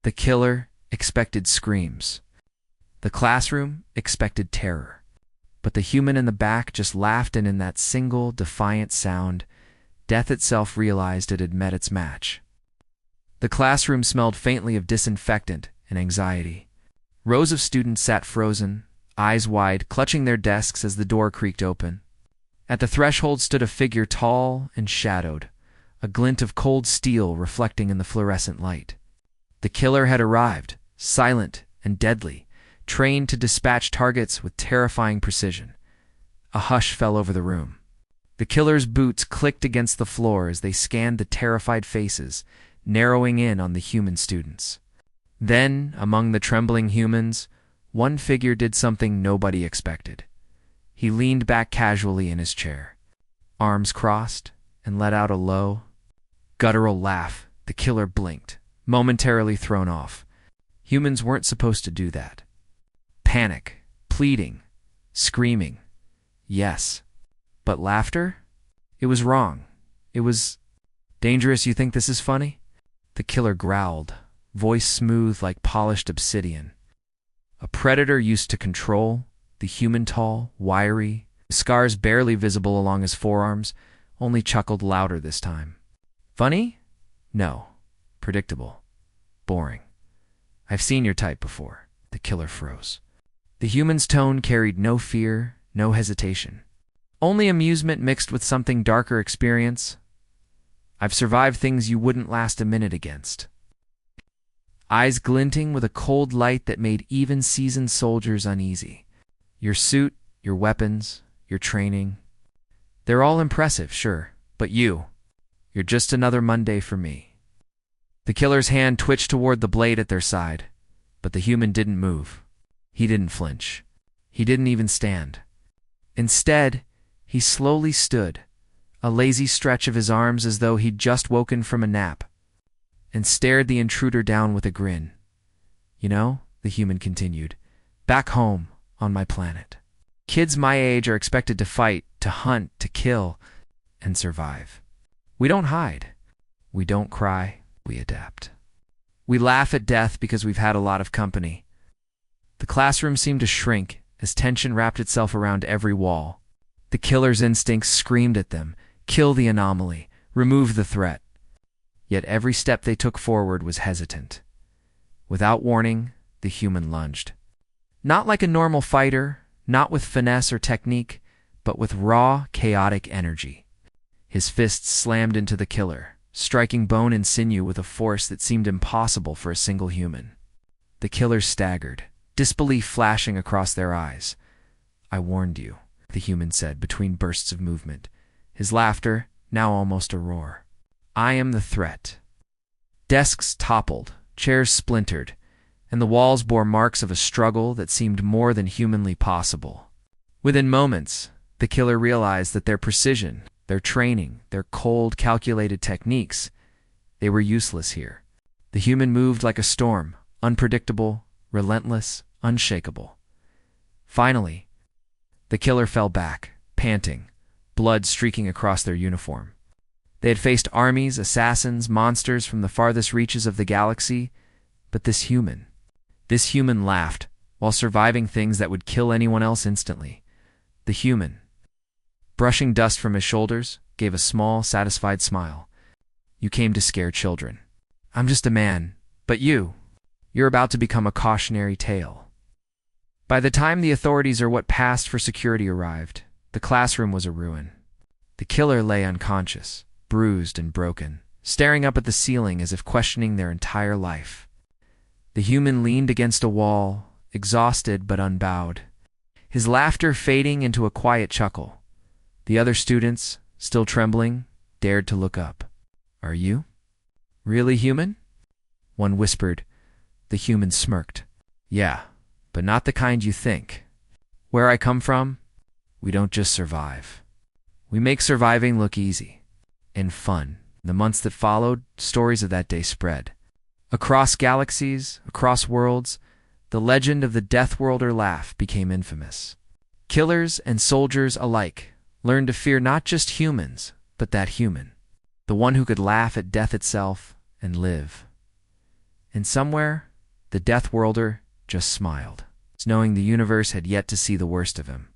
The killer expected screams. The classroom expected terror. But the human in the back just laughed, and in that single, defiant sound, death itself realized it had met its match. The classroom smelled faintly of disinfectant and anxiety. Rows of students sat frozen, eyes wide, clutching their desks as the door creaked open. At the threshold stood a figure tall and shadowed, a glint of cold steel reflecting in the fluorescent light. The killer had arrived, silent and deadly, trained to dispatch targets with terrifying precision. A hush fell over the room. The killer's boots clicked against the floor as they scanned the terrified faces, narrowing in on the human students. Then, among the trembling humans, one figure did something nobody expected. He leaned back casually in his chair, arms crossed, and let out a low, guttural laugh. The killer blinked, momentarily thrown off. Humans weren't supposed to do that. Panic, pleading, screaming. Yes. But laughter? It was wrong. It was dangerous. You think this is funny? The killer growled, voice smooth like polished obsidian. A predator used to control, the human tall, wiry, scars barely visible along his forearms, only chuckled louder this time. Funny? No. Predictable. Boring. I've seen your type before. The killer froze. The human's tone carried no fear, no hesitation. Only amusement mixed with something darker experience. I've survived things you wouldn't last a minute against. Eyes glinting with a cold light that made even seasoned soldiers uneasy. Your suit, your weapons, your training. They're all impressive, sure, but you're just another Monday for me. The killer's hand twitched toward the blade at their side, but the human didn't move. He didn't flinch. He didn't even stand. Instead, he slowly stood, a lazy stretch of his arms as though he'd just woken from a nap, and stared the intruder down with a grin. You know, the human continued, back home on my planet, kids my age are expected to fight, to hunt, to kill, and survive. We don't hide. We don't cry. We adapt. We laugh at death because we've had a lot of company. The classroom seemed to shrink as tension wrapped itself around every wall. The killer's instincts screamed at them, kill the anomaly, remove the threat. Yet every step they took forward was hesitant. Without warning, the human lunged. Not like a normal fighter, not with finesse or technique, but with raw, chaotic energy. His fists slammed into the killer, striking bone and sinew with a force that seemed impossible for a single human. The killer staggered, disbelief flashing across their eyes. I warned you, the human said between bursts of movement, his laughter now almost a roar. I am the threat. Desks toppled, chairs splintered, and the walls bore marks of a struggle that seemed more than humanly possible. Within moments, the killer realized that their precision, their training, their cold, calculated techniques, they were useless here. The human moved like a storm, unpredictable, relentless, unshakable. Finally, the killer fell back, panting, blood streaking across their uniform. They had faced armies, assassins, monsters from the farthest reaches of the galaxy, but this human laughed while surviving things that would kill anyone else instantly. The human, brushing dust from his shoulders, gave a small, satisfied smile. You came to scare children. I'm just a man, but you're about to become a cautionary tale. By the time the authorities or what passed for security arrived, the classroom was a ruin. The killer lay unconscious, bruised and broken, staring up at the ceiling as if questioning their entire life. The human leaned against a wall, exhausted but unbowed, his laughter fading into a quiet chuckle. The other students, still trembling, dared to look up. Are you really human? One whispered. The human smirked. Yeah, but not the kind you think. Where I come from, we don't just survive. We make surviving look easy and fun. In the months that followed, stories of that day spread. Across galaxies, across worlds, the legend of the Deathworlder laugh became infamous. Killers and soldiers alike learned to fear not just humans, but that human, the one who could laugh at death itself and live. And somewhere, the Deathworlder just smiled, knowing the universe had yet to see the worst of him.